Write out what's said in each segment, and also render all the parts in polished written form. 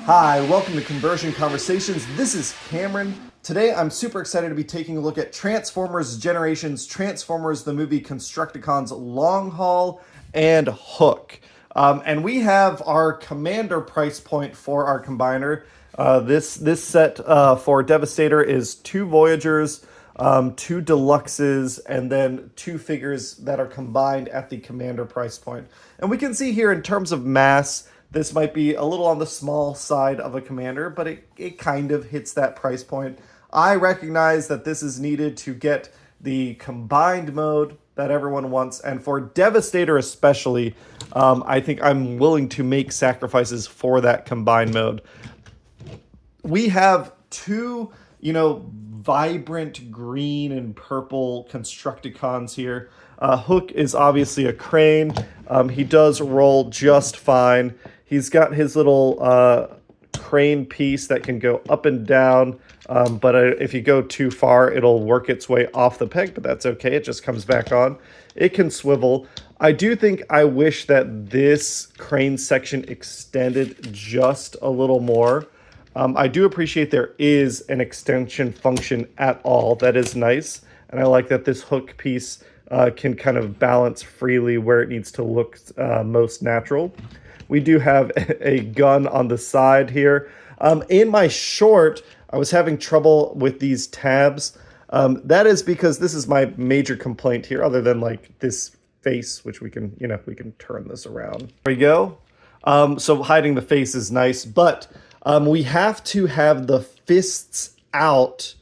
Hi, welcome to Conversion Conversations. This is Cameron. Today I'm super excited to be taking a look at Transformers Generations, Transformers the movie Constructicon's Longhaul, and Hook. And we have our Commander price point for our combiner. This set for Devastator is 2 Voyagers, 2 Deluxes, and then 2 figures that are combined at the Commander price point. And we can see here in terms of mass, this might be a little on the small side of a Commander, but it kind of hits that price point. I recognize that this is needed to get the combined mode that everyone wants, and for Devastator especially, I think I'm willing to make sacrifices for that combined mode. We have 2, vibrant green and purple Constructicons here. Hook is obviously a crane. He does roll just fine. He's got his little crane piece that can go up and down, but if you go too far, it'll work its way off the peg, but that's okay. It just comes back on. It can swivel. I do think I wish that this crane section extended just a little more. I do appreciate there is an extension function at all. That is nice, and I like that this hook piece can kind of balance freely where it needs to look most natural. We do have a gun on the side here. In my short, I was having trouble with these tabs. That is because this is my major complaint here, other than like this face, which we can turn this around. There we go. So hiding the face is nice, but we have to have the fists out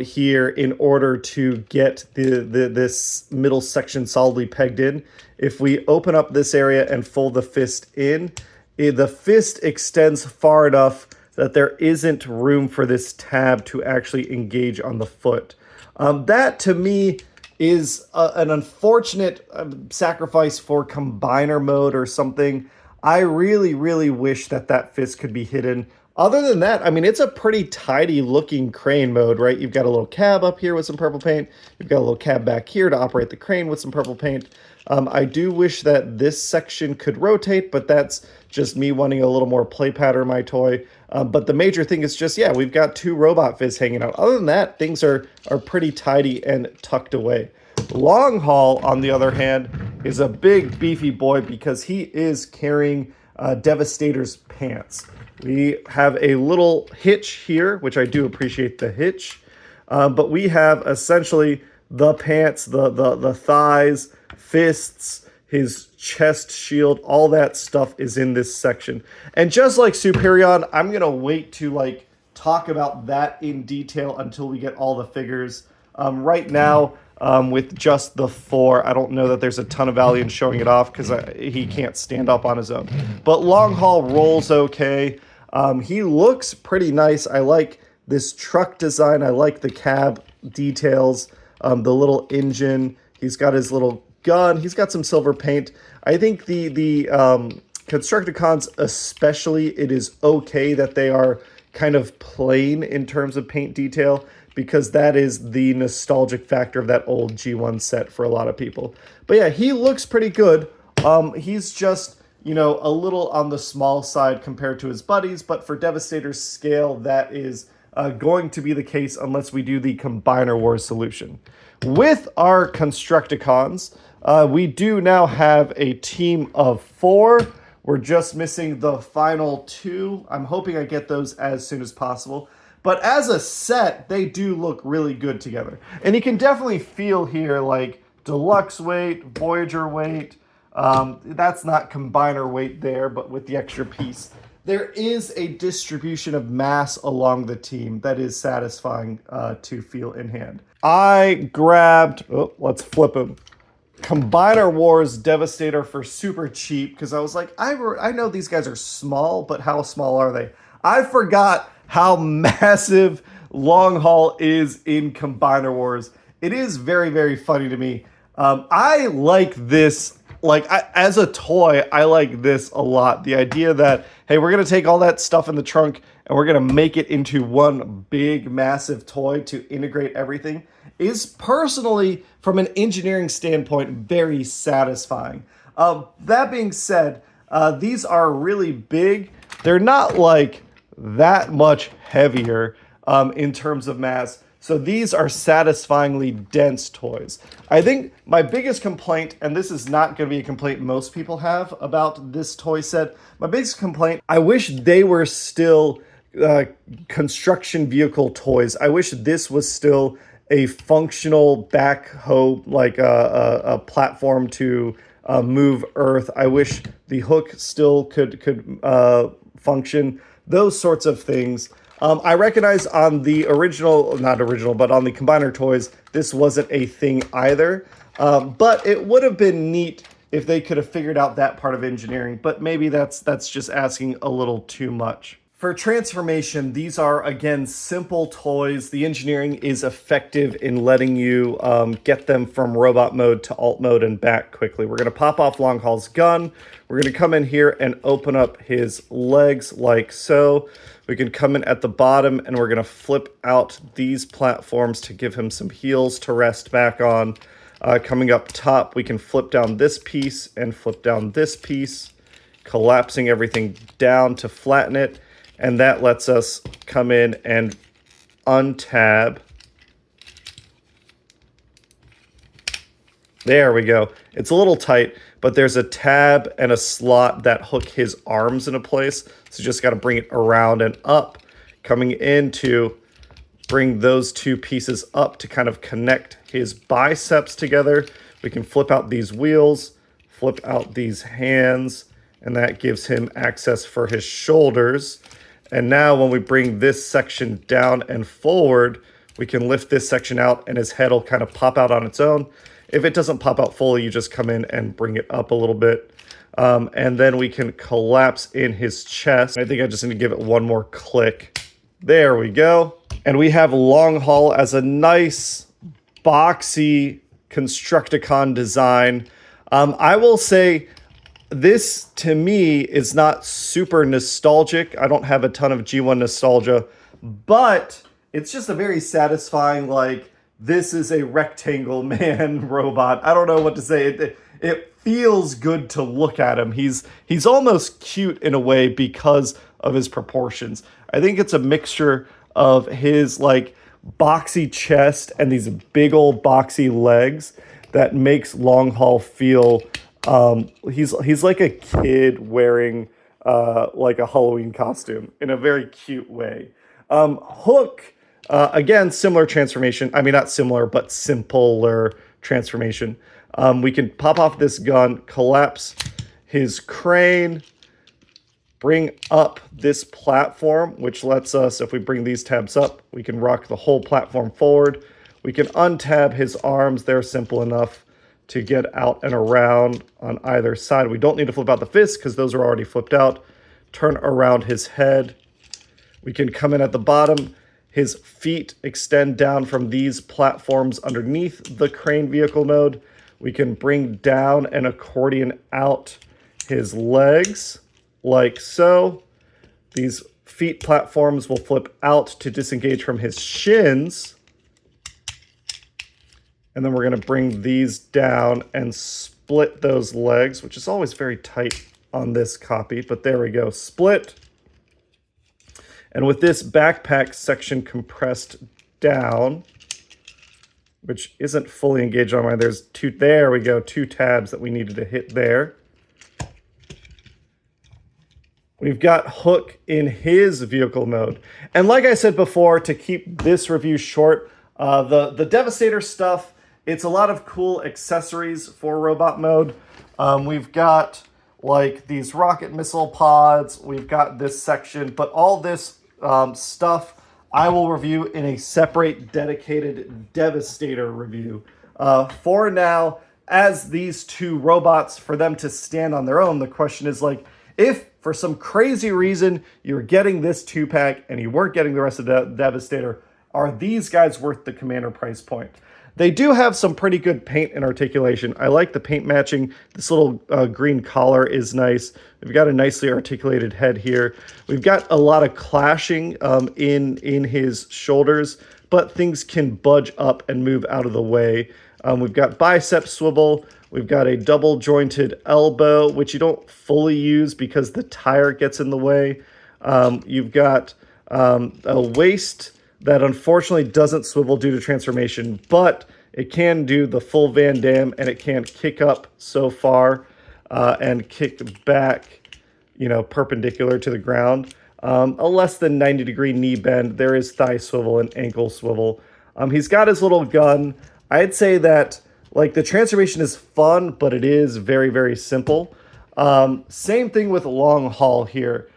here in order to get this middle section solidly pegged in. If we open up this area and fold the fist in, the fist extends far enough that there isn't room for this tab to actually engage on the foot. That to me is an unfortunate sacrifice for combiner mode or something. I really, really wish that fist could be hidden. Other than that, I mean, it's a pretty tidy looking crane mode, right? You've got a little cab up here with some purple paint. You've got a little cab back here to operate the crane with some purple paint. I do wish that this section could rotate, but that's just me wanting a little more play pattern in my toy. But the major thing is just, yeah, we've got 2 robot fists hanging out. Other than that, things are pretty tidy and tucked away. Longhaul, on the other hand, is a big beefy boy because he is carrying Devastator's pants. We have a little hitch here, which I do appreciate the hitch, but we have essentially the pants, the thighs, fists, his chest shield, all that stuff is in this section. And just like Superion, I'm gonna wait to talk about that in detail until we get all the figures. Right now, with just the 4, I don't know that there's a ton of value in showing it off because he can't stand up on his own. But Longhaul rolls okay. He looks pretty nice. I like this truck design. I like the cab details, the little engine. He's got his little gun. He's got some silver paint. I think the Constructicons especially, it is okay that they are kind of plain in terms of paint detail, because that is the nostalgic factor of that old G1 set for a lot of people. But yeah, he looks pretty good. He's just, a little on the small side compared to his buddies, but for Devastator's scale, that is going to be the case unless we do the Combiner Wars solution. With our Constructicons, we do now have a team of 4. We're just missing the final 2. I'm hoping I get those as soon as possible. But as a set, they do look really good together. And you can definitely feel here like deluxe weight, Voyager weight. That's not combiner weight there, but with the extra piece, there is a distribution of mass along the team that is satisfying to feel in hand. I grabbed, let's flip him, Combiner Wars Devastator for super cheap because I was like, I know these guys are small, but how small are they? I forgot how massive Longhaul is in Combiner Wars. It is very, very funny to me. I like this, as a toy, I like this a lot. The idea that, hey, we're going to take all that stuff in the trunk and we're going to make it into one big, massive toy to integrate everything is personally, from an engineering standpoint, very satisfying. That being said, these are really big. they're not like that much heavier in terms of mass. So these are satisfyingly dense toys. I think my biggest complaint, and this is not going to be a complaint most people have about this toy set, my biggest complaint, I wish they were still construction vehicle toys. I wish this was still a functional backhoe, like a platform to move earth. I wish the hook still could function. Those sorts of things. I recognize on the original, not original, but on the Combiner toys, this wasn't a thing either. But it would have been neat if they could have figured out that part of engineering. But maybe that's just asking a little too much. For transformation, these are, again, simple toys. The engineering is effective in letting you get them from robot mode to alt mode and back quickly. We're going to pop off Longhaul's gun. We're going to come in here and open up his legs like so. We can come in at the bottom and we're going to flip out these platforms to give him some heels to rest back on. Coming up top, we can flip down this piece and flip down this piece, collapsing everything down to flatten it. And that lets us come in and untab. There we go. It's a little tight, but there's a tab and a slot that hook his arms into place. So you just got to bring it around and up. Coming in to bring those two pieces up to kind of connect his biceps together. We can flip out these wheels, flip out these hands, and that gives him access for his shoulders. And now when we bring this section down and forward, we can lift this section out and his head will kind of pop out on its own. If it doesn't pop out fully, you just come in and bring it up a little bit. And then we can collapse in his chest. I think I just need to give it one more click. There we go. And we have Longhaul as a nice, boxy Constructicon design. I will say, this, to me, is not super nostalgic. I don't have a ton of G1 nostalgia, but it's just a very satisfying, like, this is a rectangle man robot. I don't know what to say. It feels good to look at him. He's almost cute in a way because of his proportions. I think it's a mixture of his, like, boxy chest and these big old boxy legs that makes Longhaul feel... he's like a kid wearing like a Halloween costume in a very cute way. Hook, again, similar transformation. I mean, not similar, but simpler transformation. We can pop off this gun, collapse his crane, bring up this platform, which lets us, if we bring these tabs up, we can rock the whole platform forward. We can untab his arms. They're simple enough to get out and around on either side. We don't need to flip out the fists because those are already flipped out. Turn around his head. We can come in at the bottom. His feet extend down from these platforms underneath the crane vehicle mode. We can bring down and accordion out his legs like so. These feet platforms will flip out to disengage from his shins. And then we're going to bring these down and split those legs, which is always very tight on this copy. But there we go, split. And with this backpack section compressed down, which isn't fully engaged on mine, there's two, there we go, two tabs that we needed to hit there. We've got Hook in his vehicle mode. And like I said before, to keep this review short, the Devastator stuff, it's a lot of cool accessories for robot mode. We've got like these rocket missile pods. We've got this section, but all this stuff I will review in a separate dedicated Devastator review. For now, as these two robots, for them to stand on their own, the question is like, if for some crazy reason you're getting this 2-pack and you weren't getting the rest of the Devastator, are these guys worth the Commander price point? They do have some pretty good paint and articulation. I like the paint matching. This little green collar is nice. We've got a nicely articulated head here. We've got a lot of clashing in his shoulders, but things can budge up and move out of the way. We've got bicep swivel. We've got a double jointed elbow, which you don't fully use because the tire gets in the way. You've got a waist that unfortunately doesn't swivel due to transformation, but it can do the full Van Damme, and it can kick up so far and kick back, perpendicular to the ground. A less than 90-degree knee bend. There is thigh swivel and ankle swivel. He's got his little gun. I'd say that the transformation is fun, but it is very, very simple. Same thing with Longhaul here.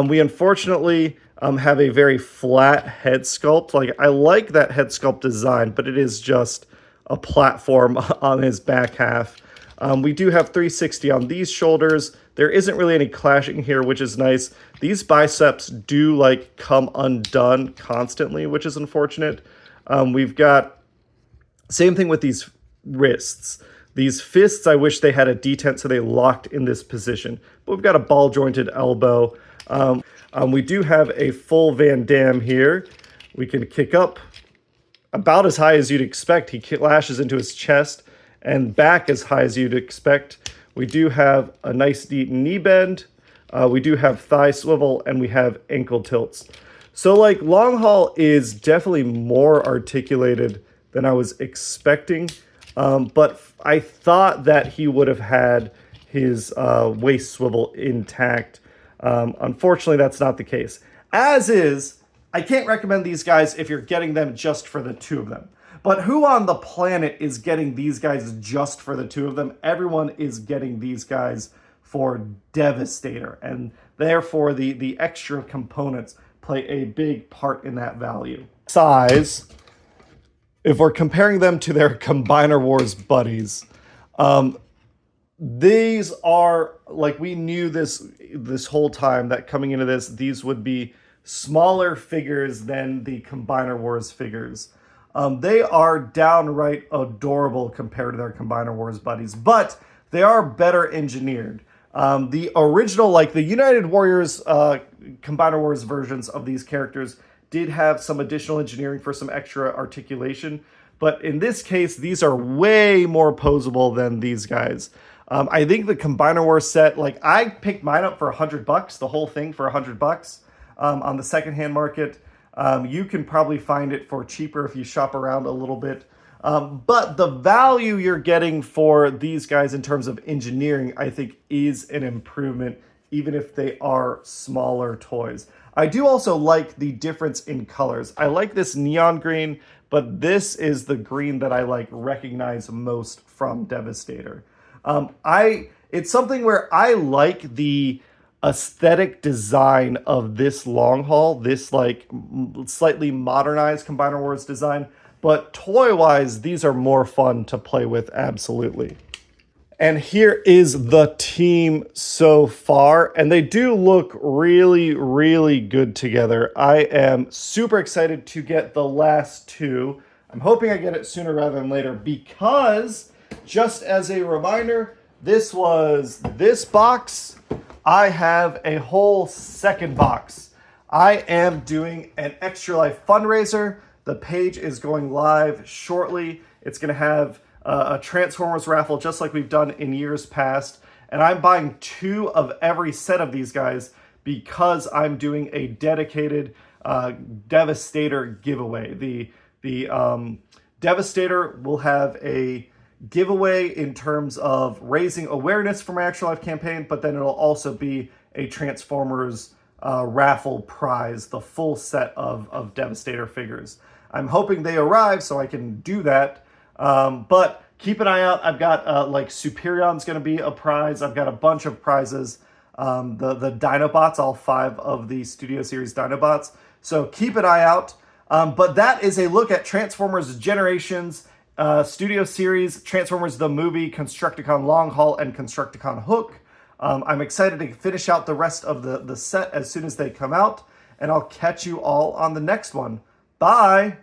We unfortunately have a very flat head sculpt. I like that head sculpt design, but it is just a platform on his back half. We do have 360 on these shoulders. There isn't really any clashing here, which is nice. These biceps do come undone constantly, which is unfortunate. We've got same thing with these wrists. These fists, I wish they had a detent so they locked in this position. But we've got a ball jointed elbow. We do have a full Van Damme here. We can kick up about as high as you'd expect. He lashes into his chest and back as high as you'd expect. We do have a nice deep knee bend. We do have thigh swivel, and we have ankle tilts. So Longhaul is definitely more articulated than I was expecting. But I thought that he would have had his waist swivel intact. Unfortunately, that's not the case. As is, I can't recommend these guys if you're getting them just for the two of them. But who on the planet is getting these guys just for the two of them? Everyone is getting these guys for Devastator, and therefore the extra components play a big part in that value. Size, if we're comparing them to their Combiner Wars buddies, these are, we knew this whole time that coming into this, these would be smaller figures than the Combiner Wars figures. They are downright adorable compared to their Combiner Wars buddies, but they are better engineered. The original, the United Warriors Combiner Wars versions of these characters did have some additional engineering for some extra articulation, but in this case, these are way more posable than these guys. I think the Combiner Wars set, I picked mine up for $100, the whole thing for $100 on the secondhand market. You can probably find it for cheaper if you shop around a little bit. But the value you're getting for these guys in terms of engineering, I think, is an improvement, even if they are smaller toys. I do also like the difference in colors. I like this neon green, but this is the green that I recognize most from Devastator. It's something where I like the aesthetic design of this Longhaul, this slightly modernized Combiner Wars design, but toy-wise, these are more fun to play with, absolutely. And here is the team so far, and they do look really, really good together. I am super excited to get the last two. I'm hoping I get it sooner rather than later because, just as a reminder, this was this box. I have a whole second box. I am doing an Extra Life fundraiser. The page is going live shortly. It's going to have a Transformers raffle just like we've done in years past. And I'm buying 2 of every set of these guys because I'm doing a dedicated Devastator giveaway. The Devastator will have a giveaway in terms of raising awareness for my Actual Life campaign, but then it'll also be a Transformers raffle prize, the full set of Devastator figures. I'm hoping they arrive so I can do that, but keep an eye out. I've got Superion's going to be a prize. I've got a bunch of prizes. The Dinobots, all 5 of the Studio Series Dinobots. So keep an eye out. But that is a look at Transformers Generations, Studio Series, Transformers the Movie, Constructicon Longhaul, and Constructicon Hook. I'm excited to finish out the rest of the set as soon as they come out, and I'll catch you all on the next one. Bye!